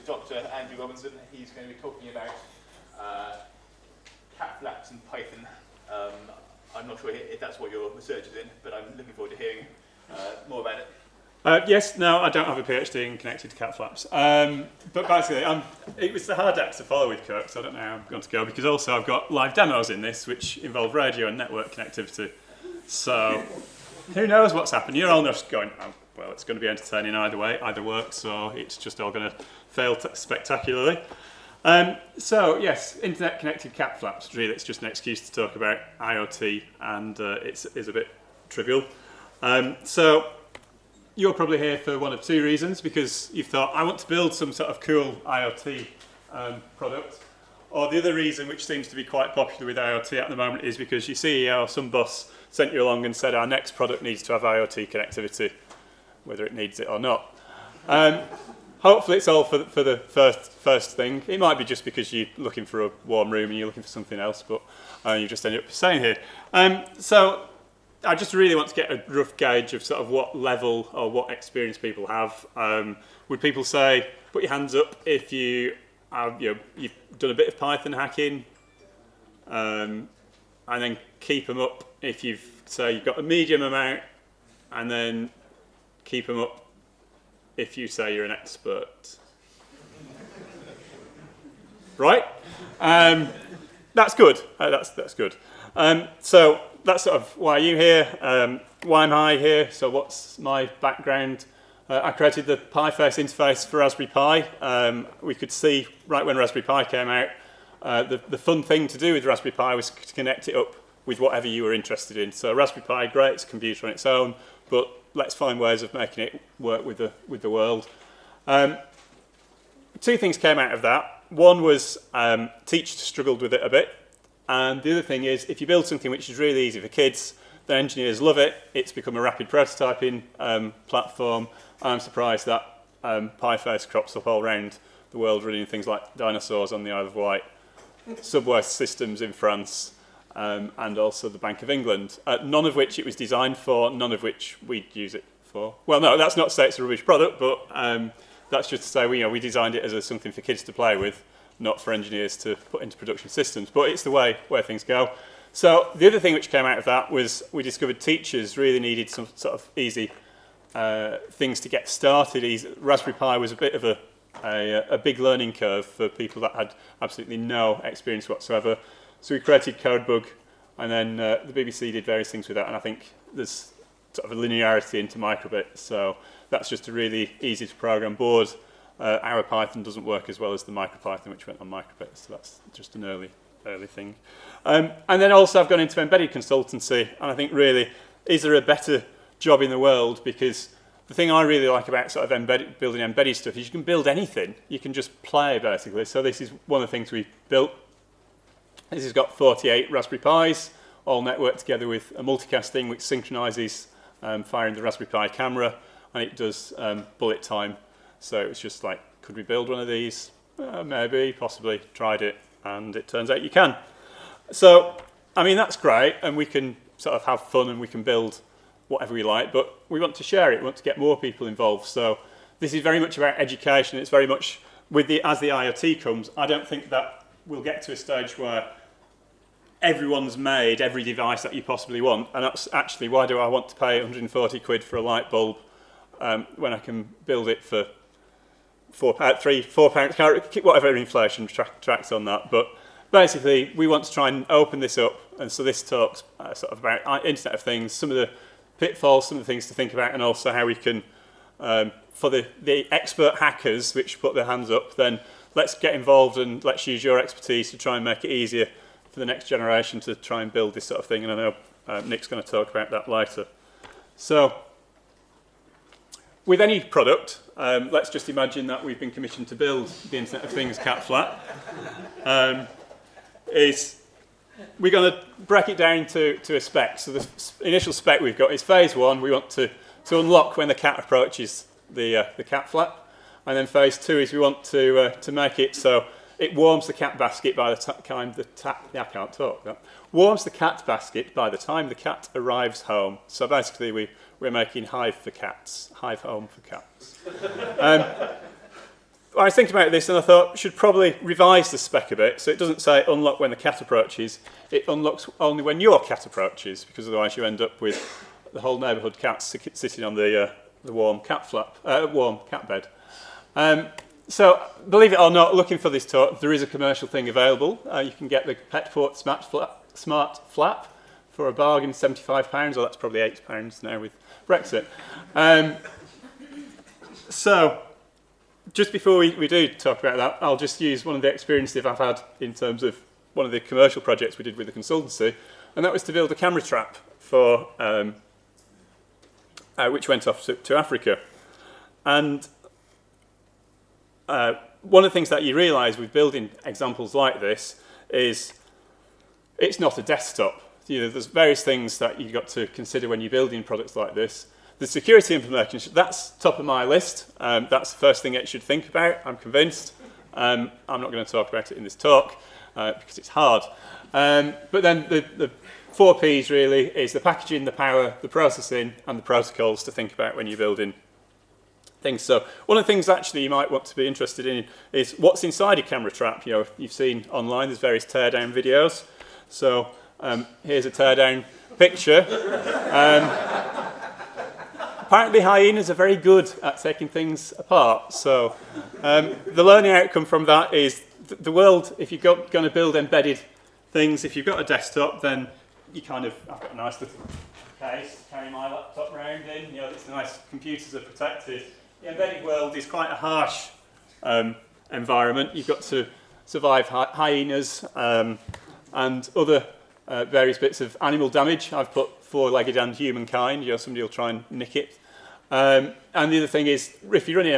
Dr. Andrew Robinson. He's going to be talking about cat flaps and Python. I'm not sure if that's what your research is in, but I'm looking forward to hearing more about it. Yes, no, I don't have a PhD in connected cat flaps. But basically, it was the hard act to follow with Kirk, so I don't know how I'm going to go, because also I've got live demos in this, which involve radio and network connectivity. So who knows what's happened? You're all just going, oh, well, it's going to be entertaining either way, either works, or it's just all going to fail spectacularly. So yes, internet connected cat flaps, really it's just an excuse to talk about IoT, and it is a bit trivial. So you're probably here for one of two reasons, because you've thought, I want to build some sort of cool IoT product. Or the other reason, which seems to be quite popular with IoT at the moment, is because your CEO or some boss sent you along and said, our next product needs to have IoT connectivity, whether it needs it or not. Hopefully it's all for the first thing. It might be just because you're looking for a warm room and you're looking for something else, but you just ended up staying here. So I just really want to get a rough gauge of sort of what level or what experience people have. Would people say, put your hands up if you've done a bit of Python hacking, and then keep them up if you've got a medium amount, and then keep them up if you say you're an expert. Right? That's good. That's good. So that's sort of why you're here, why am I here, so what's my background. I created the PyFace interface for Raspberry Pi. We could see right when Raspberry Pi came out, the fun thing to do with Raspberry Pi was to connect it up with whatever you were interested in. So Raspberry Pi, great, it's a computer on its own, but let's find ways of making it work with the world. Two things came out of that. One was teachers struggled with it a bit. And the other thing is, if you build something which is really easy for kids, the engineers love it. It's become a rapid prototyping platform. I'm surprised that PyFace crops up all around the world, running things like dinosaurs on the Isle of Wight, subway systems in France, and also the Bank of England, none of which it was designed for, none of which we'd use it for. Well, no, that's not to say it's a rubbish product, but that's just to say we designed it as something for kids to play with, not for engineers to put into production systems, but it's the way where things go. So the other thing which came out of that was we discovered teachers really needed some sort of easy things to get started. Raspberry Pi was a bit of a big learning curve for people that had absolutely no experience whatsoever. So we created Codebug, and then the BBC did various things with that, and I think there's sort of a linearity into microbit, so that's just a really easy to program board. Our Python doesn't work as well as the MicroPython, which went on microbit, so that's just an early thing. And then also I've gone into embedded consultancy, and I think really, is there a better job in the world? Because the thing I really like about sort of building embedded stuff is you can build anything. You can just play, basically. So this is one of the things we built. This has got 48 Raspberry Pis, all networked together with a multicasting which synchronises firing the Raspberry Pi camera, and it does bullet time. So it was just like, could we build one of these? Maybe, possibly, tried it, and it turns out you can. So, I mean, that's great, and we can sort of have fun and we can build whatever we like, but we want to share it, we want to get more people involved. So this is very much about education. It's very much, as the IoT comes, I don't think that we'll get to a stage where everyone's made every device that you possibly want, and that's actually, why do I want to pay 140 quid for a light bulb when I can build it for £4, whatever inflation tracks on that. But basically, we want to try and open this up, and so this talks sort of about Internet of Things, some of the pitfalls, some of the things to think about, and also how we can, for the expert hackers which put their hands up, then let's get involved and let's use your expertise to try and make it easier for the next generation to try and build this sort of thing, and I know Nick's going to talk about that later. So, with any product, let's just imagine that we've been commissioned to build the Internet of Things cat flap. We're going to break it down to a spec. So the initial spec we've got is phase 1. We want to unlock when the cat approaches the cat flap. And then phase 2 is we want to make it so it warms the cat basket by the time warms the cat basket by the time the cat arrives home. So basically we're making hive home for cats. I was thinking about this and I thought I should probably revise the spec a bit. So it doesn't say unlock when the cat approaches. It unlocks only when your cat approaches, because otherwise you end up with the whole neighbourhood cats sitting on the warm cat bed. So believe it or not, looking for this talk, there is a commercial thing available. You can get the Petport Smart Flap for a bargain, £75, or that's probably £8 now with Brexit. So just before we do talk about that, I'll just use one of the experiences I've had in terms of one of the commercial projects we did with the consultancy, and that was to build a camera trap for which went off to Africa. And one of the things that you realise with building examples like this is it's not a desktop. You know, there's various things that you've got to consider when you're building products like this. The security implementation, that's top of my list. That's the first thing it should think about, I'm convinced. I'm not going to talk about it in this talk because it's hard. But then the 4 Ps really is the packaging, the power, the processing, and the protocols to think about when you're building things. So one of the things actually you might want to be interested in is what's inside a camera trap. You know, you've seen online, there's various teardown videos. So here's a teardown picture. Apparently hyenas are very good at taking things apart. So the learning outcome from that is the world, if you're going to build embedded things, if you've got a desktop, then you kind of, I've got a nice little case to carry my laptop around in. You know, it's nice, computers are protected. The embedded world is quite a harsh environment. You've got to survive hyenas and other various bits of animal damage. I've put 4-legged and humankind. You know, somebody will try and nick it. And the other thing is, if you're running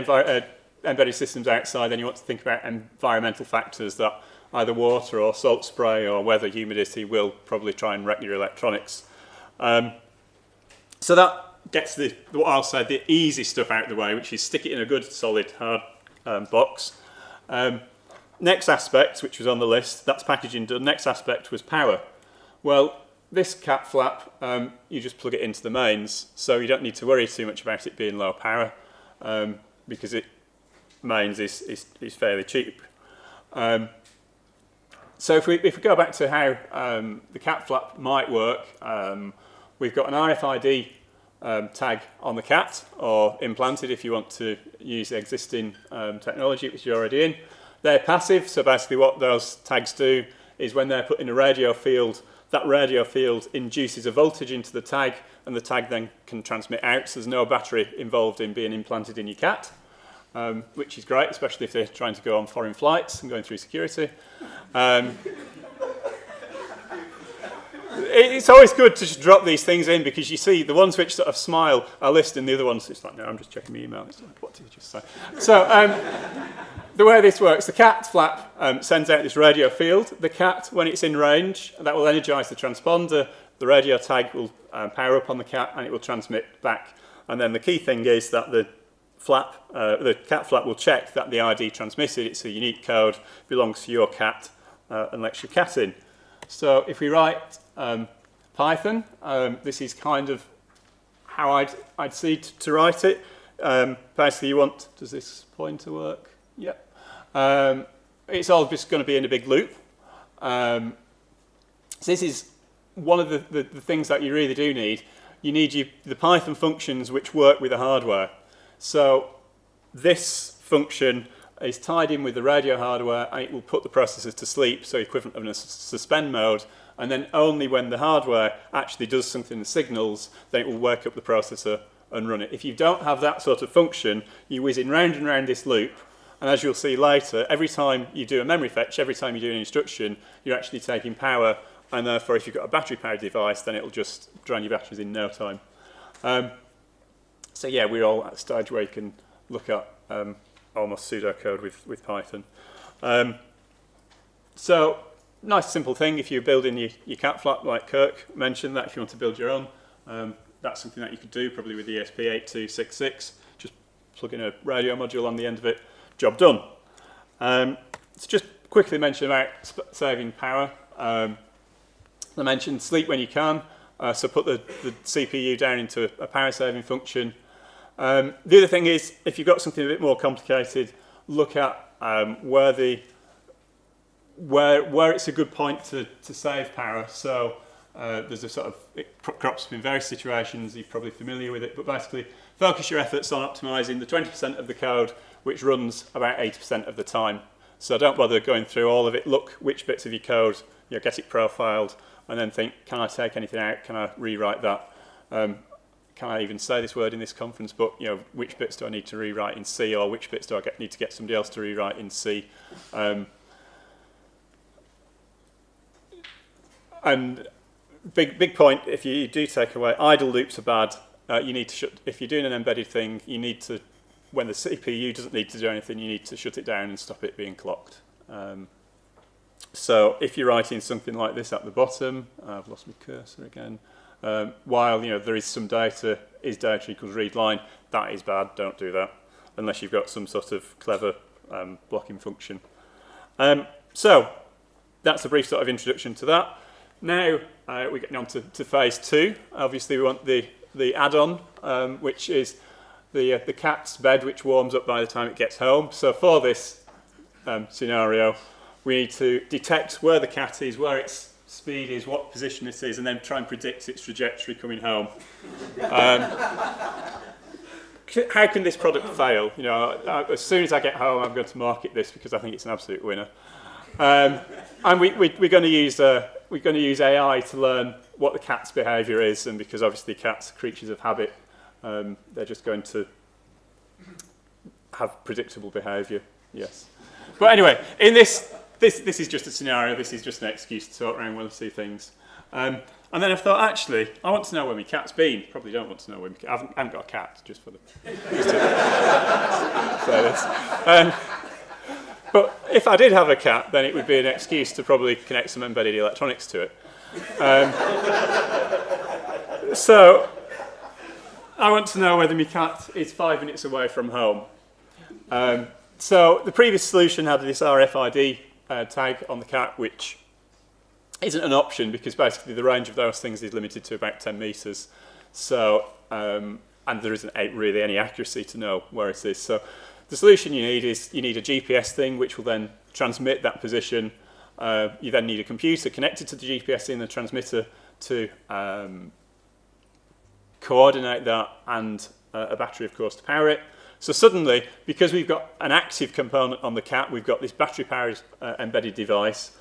embedded systems outside, then you want to think about environmental factors that either water or salt spray or weather, humidity will probably try and wreck your electronics. So that gets what I'll say, the easy stuff out of the way, which is stick it in a good, solid, hard box. Next aspect, which was on the list, that's packaging done. Next aspect was power. Well, this cat flap, you just plug it into the mains, so you don't need to worry too much about it being low power, because mains is fairly cheap. So if we go back to how the cat flap might work, we've got an RFID tag on the cat, or implanted if you want to use the existing technology which you're already in. They're passive, so basically what those tags do is when they're put in a radio field, that radio field induces a voltage into the tag, and the tag then can transmit out, so there's no battery involved in being implanted in your cat, which is great, especially if they're trying to go on foreign flights and going through security. It's always good to just drop these things in, because you see the ones which sort of smile are listed, and the other ones, it's like, no, I'm just checking my email. It's like, what did you just say? So the way this works, the cat flap sends out this radio field. The cat, when it's in range, that will energise the transponder. The radio tag will power up on the cat, and it will transmit back. And then the key thing is that the cat flap will check that the ID transmitted, it's a unique code, belongs to your cat, and lets your cat in. So if we write Python, this is kind of how I'd see to write it. Basically you want, does this pointer work? Yep. It's all just going to be in a big loop. So this is one of the things that you really do need. You need the Python functions which work with the hardware. So this function is tied in with the radio hardware, and it will put the processors to sleep, so equivalent of in a suspend mode, and then only when the hardware actually does something in the signals, then it will wake up the processor and run it. If you don't have that sort of function, you're whizzing round and round this loop, and as you'll see later, every time you do a memory fetch, every time you do an instruction, you're actually taking power, and therefore if you've got a battery-powered device, then it'll just drain your batteries in no time. So yeah, we're all at a stage where you can look at almost pseudocode with Python. So nice simple thing, if you're building your cat flap, like Kirk mentioned, that if you want to build your own, that's something that you could do probably with ESP8266. Just plug in a radio module on the end of it, job done. So just quickly mention about saving power. I mentioned sleep when you can, so put the CPU down into a power saving function. The other thing is, if you've got something a bit more complicated, look at where it's a good point to save power. So there's a sort of, it crops up in various situations, you're probably familiar with it, but basically focus your efforts on optimizing the 20% of the code which runs about 80% of the time. So don't bother going through all of it. Look which bits of your code, get it profiled, and then think, can I take anything out? Can I rewrite that? Can I even say this word in this conference? But which bits do I need to rewrite in C, or which bits do I need to get somebody else to rewrite in C? And big point, if you do take away, idle loops are bad. You need to if you're doing an embedded thing, you need to, when the CPU doesn't need to do anything, you need to shut it down and stop it being clocked. So if you're writing something like this at the bottom, I've lost my cursor again, while there is some data, is data equals read line, that is bad, don't do that, unless you've got some sort of clever blocking function. So that's a brief sort of introduction to that. Now we're getting on to phase 2. Obviously we want the add-on, which is the cat's bed, which warms up by the time it gets home. So for this scenario, we need to detect where the cat is, where its speed is, what position it is, and then try and predict its trajectory coming home. How can this product fail? As soon as I get home, I'm going to market this because I think it's an absolute winner. And we're going to use AI to learn what the cat's behaviour is, and because obviously cats are creatures of habit, they're just going to have predictable behaviour. Yes. But anyway, in this is just a scenario. This is just an excuse to talk around one or two things. And then I thought, actually, I want to know where my cat's been. Probably don't want to know where my cat. I haven't got a cat, just for the. Just to say this. But if I did have a cat, then it would be an excuse to probably connect some embedded electronics to it. So I want to know whether my cat is 5 minutes away from home. So the previous solution had this RFID tag on the cat, which isn't an option because basically the range of those things is limited to about 10 meters. So, and there isn't really any accuracy to know where it is. So the solution you need is you need a GPS thing, which will then transmit that position. You then need a computer connected to the GPS in the transmitter to coordinate that, and a battery, of course, to power it. So suddenly, because we've got an active component on the cat, we've got this battery-powered embedded device.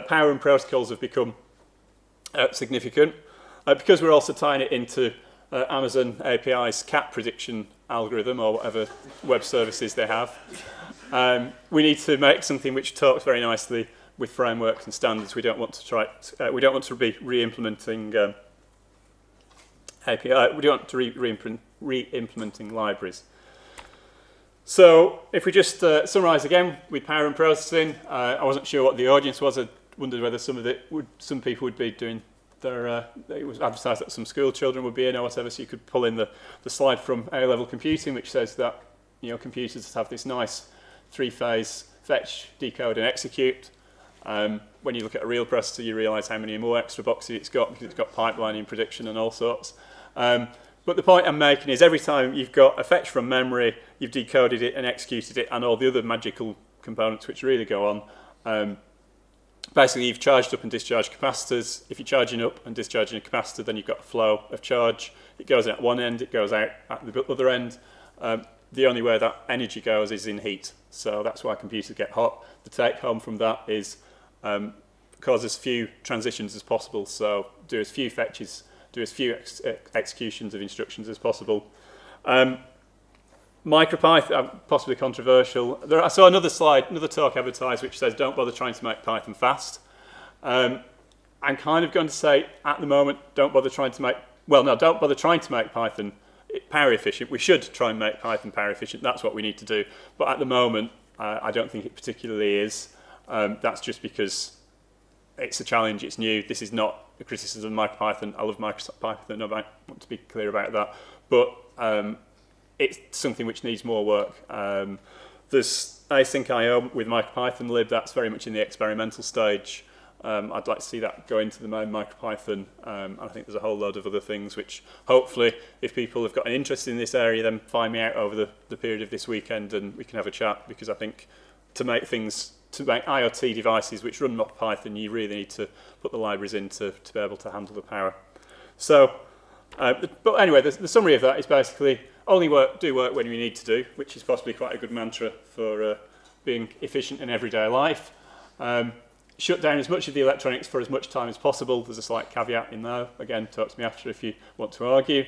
Power and protocols have become significant. Because we're also tying it into Amazon API's cat prediction algorithm, or whatever web services they have, we need to make something which talks very nicely with frameworks and standards. We don't want to we don't want to be re-implementing API. We don't want to re-implementing libraries. So if we just summarise again with power and processing, I wasn't sure what the audience was. I wondered whether some people would be doing their, it was advertised that some school children would be in or whatever, so you could pull in the slide from A-level computing, which says that computers have this nice 3-phase fetch, decode and execute. When you look at a real processor, you realise how many more extra boxes it's got because it's got pipelining, prediction and all sorts. But the point I'm making is every time you've got a fetch from memory, you've decoded it and executed it and all the other magical components which really go on. Basically, you've charged up and discharged capacitors. If you're charging up and discharging a capacitor, then you've got a flow of charge. It goes in at one end, it goes out at the other end. The only way that energy goes is in heat. So that's why computers get hot. The take home from that is cause as few transitions as possible. So do as few fetches, do as few executions of instructions as possible. MicroPython, possibly controversial. I saw another slide, another talk advertised, which says don't bother trying to make Python fast. I'm kind of going to say at the moment, don't bother trying to make Python power efficient. We should try and make Python power efficient. That's what we need to do. But at the moment, I don't think it particularly is. That's just because it's a challenge, it's new. This is not a criticism of MicroPython. I love MicroPython, I want to be clear about that. But it's something which needs more work. There's async.io with MicroPython lib, that's very much in the experimental stage. I'd like to see that go into the main MicroPython, and I think there's a whole load of other things which hopefully, if people have got an interest in this area, then find me out over the period of this weekend and we can have a chat, because I think to make IoT devices which run Python, you really need to put the libraries in to be able to handle the power. So, but anyway, the summary of that is basically only do work when you need to do, which is possibly quite a good mantra for being efficient in everyday life. Shut down as much of the electronics for as much time as possible. There's a slight caveat in there. Again, talk to me after if you want to argue.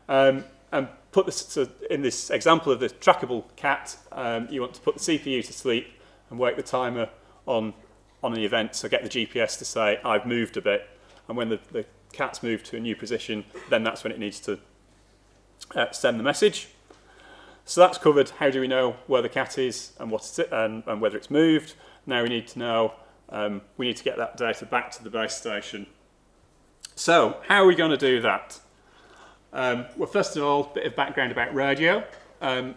And put this, so in this example of the trackable cat, you want to put the CPU to sleep and wake the timer on an event. So get the GPS to say, I've moved a bit. And when the cat's moved to a new position, then that's when it needs to send the message. So that's covered. How do we know where the cat is and what it and whether it's moved? Now we need to know, we need to get that data back to the base station. So how are we going to do that? Well, first of all, a bit of background about radio.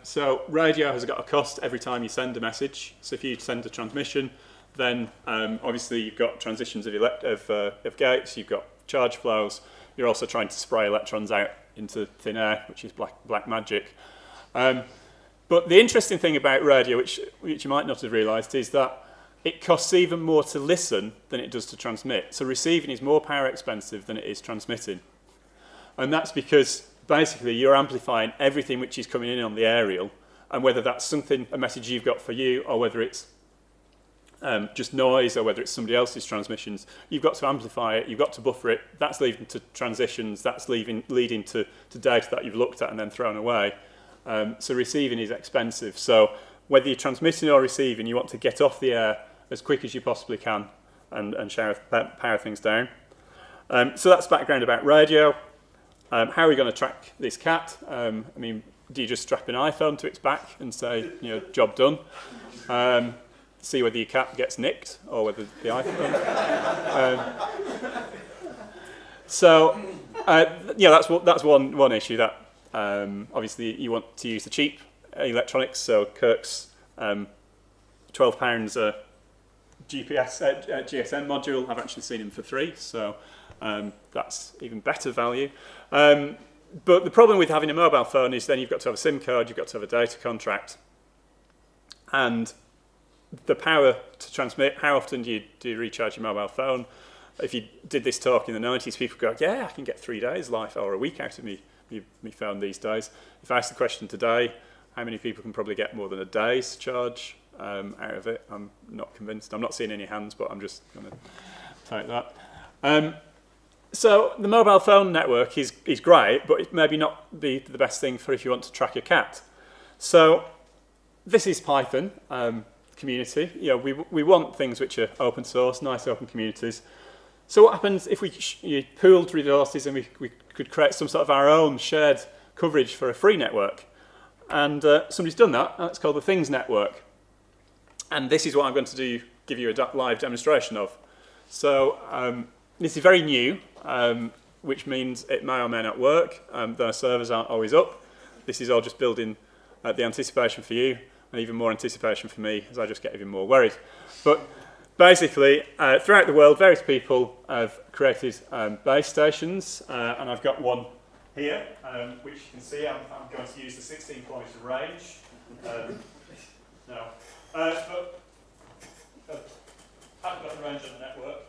So radio has got a cost every time you send a message. So if you send a transmission, then obviously you've got transitions of gates, you've got charge flows. You're also trying to spray electrons out into thin air, which is black magic. But the interesting thing about radio, which you might not have realised, is that it costs even more to listen than it does to transmit. So receiving is more power expensive than it is transmitting. And that's because basically you're amplifying everything which is coming in on the aerial, and whether that's a message you've got for you, or whether it's just noise, or whether it's somebody else's transmissions, you've got to amplify it, you've got to buffer it. That's leading to transitions, that's leading to data that you've looked at and then thrown away. So receiving is expensive. So whether you're transmitting or receiving, you want to get off the air as quick as you possibly can and power things down. So that's background about radio. How are we going to track this cat? I mean, do you just strap an iPhone to its back and say, job done? See whether your cat gets nicked or whether the iPhone. That's one issue that obviously you want to use the cheap electronics. So Kirk's £12 GSM module. I've actually seen them for free, so that's even better value. But the problem with having a mobile phone is then you've got to have a SIM card, you've got to have a data contract, and the power to transmit. How often do you recharge your mobile phone? If you did this talk in the 90s, people go, yeah, I can get 3 days life or a week out of me phone these days. If I ask the question today, how many people can probably get more than a day's charge out of it? I'm not convinced. I'm not seeing any hands, but I'm just going to take that. So the mobile phone network is great, but it maybe not be the best thing for if you want to track a cat. So this is Python community. We want things which are open source, nice open communities. So what happens if we pooled resources and we could create some sort of our own shared coverage for a free network? And somebody's done that, and it's called the ThingsNetwork. And this is what I'm going to give you a live demonstration of. So this is very new, which means it may or may not work. The servers aren't always up. This is all just building the anticipation for you, and even more anticipation for me, as I just get even more worried. But basically, throughout the world, various people have created base stations, and I've got one here, which you can see. I'm going to use the 16 kilometre range. But I haven't got the range on the network,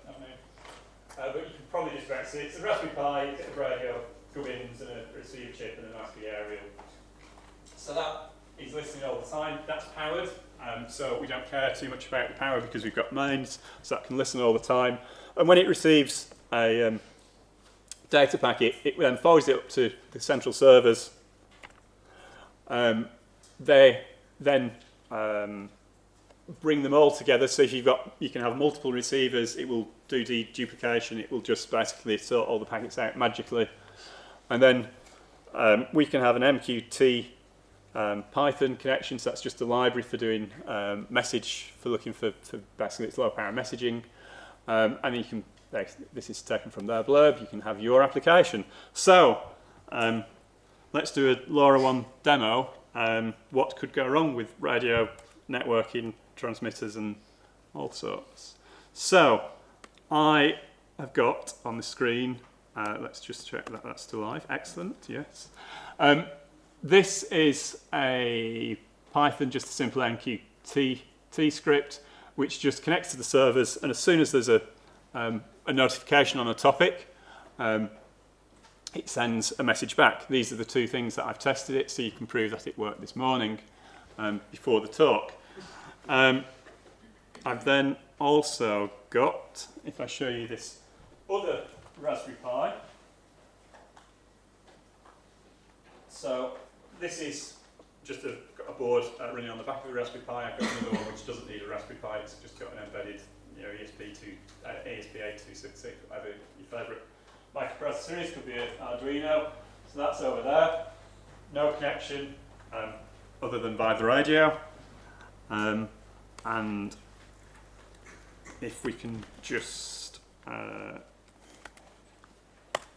but you can probably just about see it. It's a Raspberry Pi, it's got a radio, gubbins, and a receiver chip, and a nice big aerial. So that is listening all the time. That's powered, so we don't care too much about the power because we've got mains, so that can listen all the time. And when it receives a data packet, it then forwards it up to the central servers. They then bring them all together. So if you can have multiple receivers, it will do deduplication. It will just basically sort all the packets out magically, and then we can have an MQT Python connection. So that's just a library for doing looking for basically it's low power messaging, and you can. This is taken from their blurb. You can have your application. So let's do a LoRaWAN demo. What could go wrong with radio networking, transmitters, and all sorts. So I have got on the screen, let's just check that that's still live. Excellent, yes. This is a Python, just a simple MQTT script, which just connects to the servers, and as soon as there's a notification on a topic, it sends a message back. These are the two things that I've tested it, so you can prove that it worked this morning before the talk. I've then also got, if I show you this other Raspberry Pi, so this is just a board running on the back of the Raspberry Pi. I've got another one which doesn't need a Raspberry Pi, it's just got an embedded ESP8266, whatever your favourite microprocessor is, could be an Arduino. So that's over there, no connection other than via the radio. And if we can just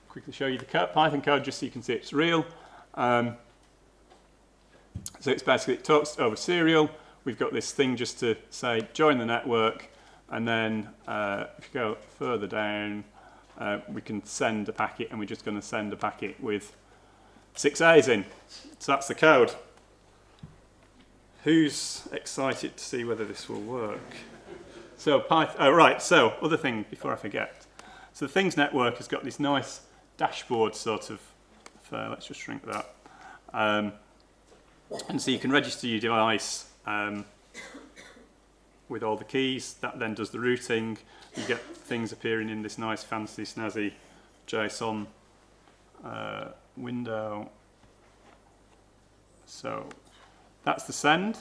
quickly show you the Python code just so you can see it's real. So it's basically, it talks over serial. We've got this thing just to say join the network, and then if you go further down, we can send a packet, and we're just going to send a packet with 6 A's in. So that's the code. Who's excited to see whether this will work? So right, so other thing before I forget. So the ThingsNetwork has got this nice dashboard sort of, let's just shrink that. And so you can register your device with all the keys. That then does the routing. You get things appearing in this nice fancy snazzy JSON window. So that's the send.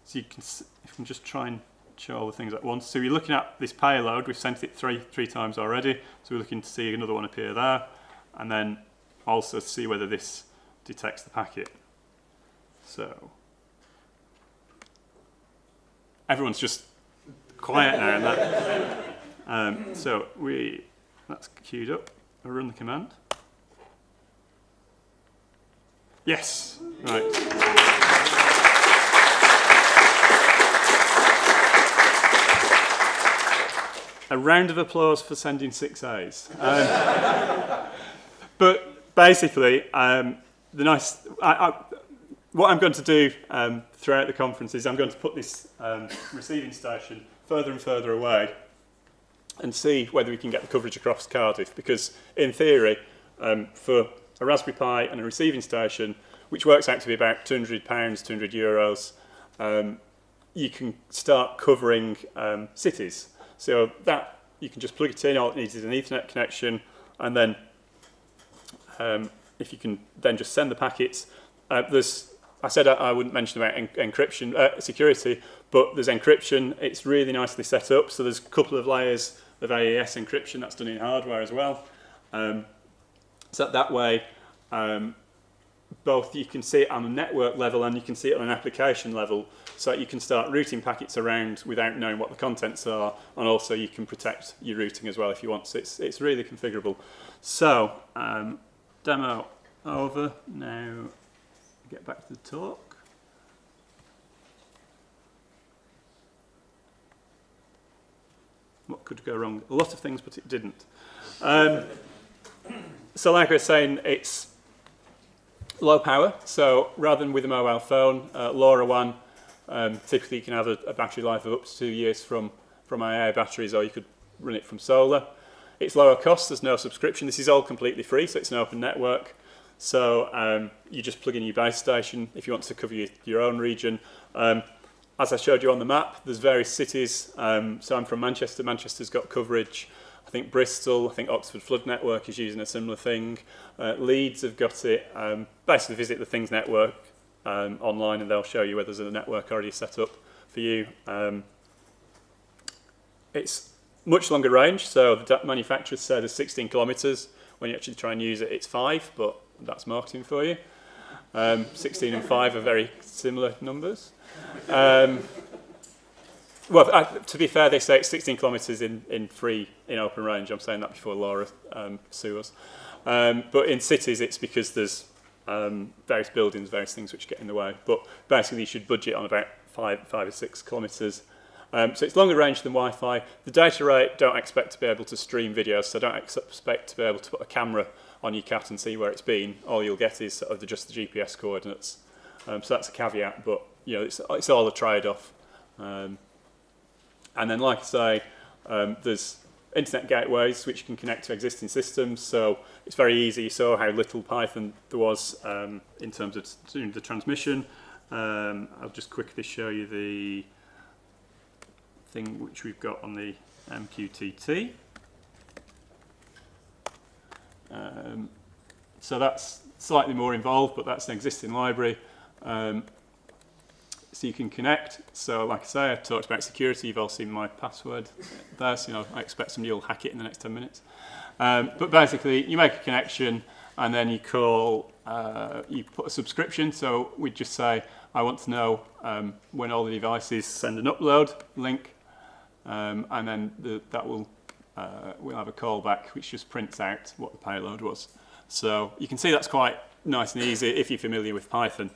So you can, if you can just try and show all the things at once. So you're looking at this payload. We've sent it three times already. So we're looking to see another one appear there, and then also to see whether this detects the packet. So everyone's just quiet now. And that. So that's queued up. I'll run the command. Yes. Right. A round of applause for sending 6 A's. But basically, what I'm going to do throughout the conference is I'm going to put this receiving station further and further away and see whether we can get the coverage across Cardiff. Because in theory, for a Raspberry Pi and a receiving station, which works out to be about £200, €200, you can start covering cities. So that you can just plug it in. All it needs is an Ethernet connection, and then if you can then just send the packets. I said I wouldn't mention about encryption security, but there's encryption. It's really nicely set up. So there's a couple of layers of AES encryption that's done in hardware as well. So that way, both you can see it on a network level and you can see it on an application level, so you can start routing packets around without knowing what the contents are, and also you can protect your routing as well if you want. So it's really configurable. So demo over. Now get back to the talk. What could go wrong? A lot of things, but it didn't. So like I was saying, it's low power. So rather than with a mobile phone, LoRaWAN, typically you can have a battery life of up to 2 years from AA batteries, or you could run it from solar. It's lower cost, there's no subscription. This is all completely free, so it's an open network. So you just plug in your base station if you want to cover your own region. As I showed you on the map, there's various cities. So I'm from Manchester. Manchester's got coverage. I think Bristol, I think Oxford Flood Network is using a similar thing. Leeds have got it. Basically visit the ThingsNetwork online and they'll show you whether there's a network already set up for you. It's much longer range, so the manufacturers say there's 16 kilometres. When you actually try and use it, it's 5, but that's marketing for you. 16 and 5 are very similar numbers. Well, to be fair, they say it's 16 kilometres in open range. I'm saying that before Laura sue us. But in cities, it's because there's various buildings, various things which get in the way. But basically, you should budget on about 5 or 6 kilometres. So it's longer range than Wi-Fi. The data rate, don't expect to be able to stream videos, so don't expect to be able to put a camera on your cat and see where it's been. All you'll get is sort of just the GPS coordinates. So that's a caveat, but you know, it's all a trade-off. And then, like I say, there's internet gateways which can connect to existing systems, so it's very easy. You saw how little Python there was in terms of doing the transmission. I'll just quickly show you the thing which we've got on the MQTT. So that's slightly more involved, but that's an existing library. So you can connect. So like I say, I talked about security. You've all seen my password there. So, you know, I expect somebody will hack it in the next 10 minutes. But basically, you make a connection and then you call, you put a subscription. So we just say, I want to know when all the devices send an upload link. And then that will, we'll have a callback which just prints out what the payload was. So you can see that's quite nice and easy if you're familiar with Python.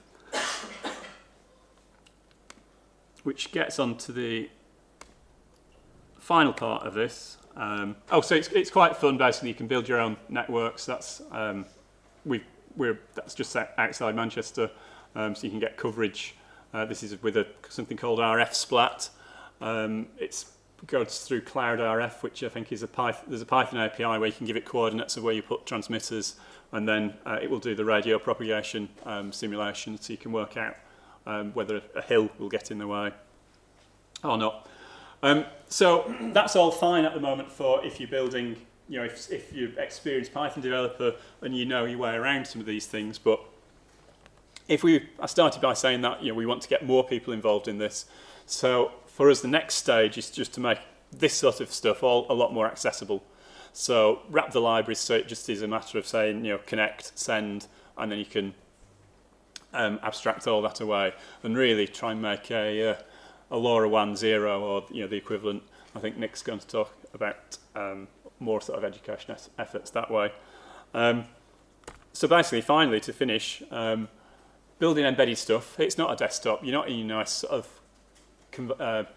Which gets on to the final part of this. So it's quite fun. Basically, you can build your own networks. That's that's just outside Manchester, so you can get coverage. This is with something called RF splat. It goes through Cloud RF, which I think is there's a Python API where you can give it coordinates of where you put transmitters, and then it will do the radio propagation simulation, so you can work out whether a hill will get in the way or not. So that's all fine at the moment for if you're building, you know, if you're an experienced Python developer and you know your way around some of these things. But I started by saying that, you know, we want to get more people involved in this. So for us, the next stage is just to make this sort of stuff all a lot more accessible. So wrap the libraries so it just is a matter of saying, you know, connect, send, and then you can abstract all that away and really try and make a LoRaWAN 0 or, you know, the equivalent. I think Nick's going to talk about more sort of education efforts that way. So basically, finally, to finish, building embedded stuff. It's not a desktop. You're not in a nice sort of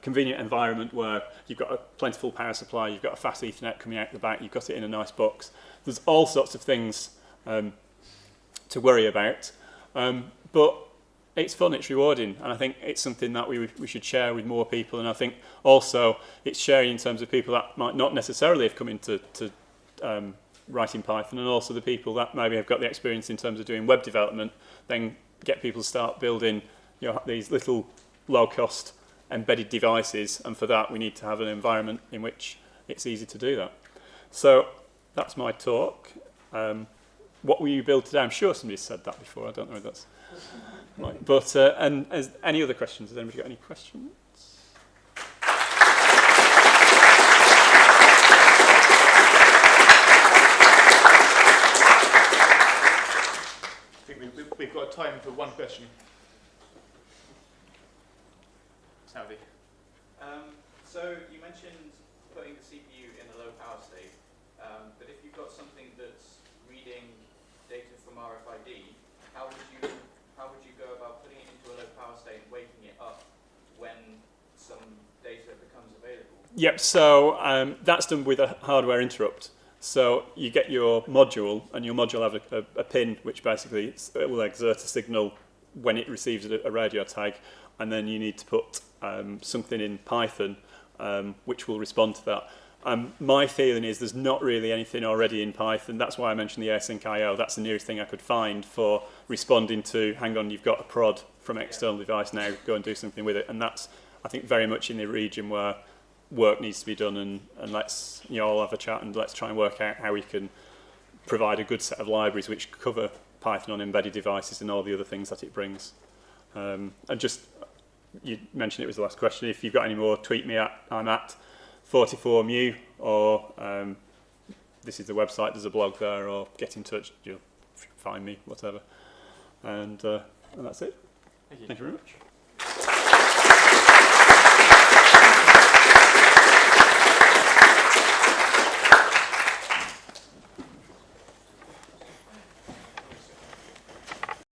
convenient environment where you've got a plentiful power supply, you've got a fast Ethernet coming out the back, you've got it in a nice box. There's all sorts of things to worry about. But it's fun, it's rewarding, and I think it's something that we should share with more people. And I think also it's sharing in terms of people that might not necessarily have come into writing Python, and also the people that maybe have got the experience in terms of doing web development, then get people to start building, you know, these little low-cost embedded devices, and for that we need to have an environment in which it's easy to do that. So that's my talk. What will you build today? I'm sure somebody said that before. I don't know if that's right. But and as any other questions? Has anybody got any questions? I think we've got time for one question. Saudi. So you mentioned putting the CPU in a low power state, but if you've got something that's reading data from RFID, how would you go about putting it into a low power state and waking it up when some data becomes available? Yep, so that's done with a hardware interrupt. So you get your module, and your module will have a pin which basically it will exert a signal when it receives a radio tag, and then you need to put something in Python which will respond to that. My feeling is there's not really anything already in Python. That's why I mentioned the async IO. That's the nearest thing I could find for responding to, hang on, you've got a prod from an external device now, go and do something with it. And that's, I think, very much in the region where work needs to be done, and let's, you know, all have a chat and let's try and work out how we can provide a good set of libraries which cover Python on embedded devices and all the other things that it brings. And just, you mentioned it was the last question. If you've got any more, tweet me I'm at 44mu, or this is the website, there's a blog there, or get in touch, you'll find me, whatever. And that's it. Thank you. Thank you very much.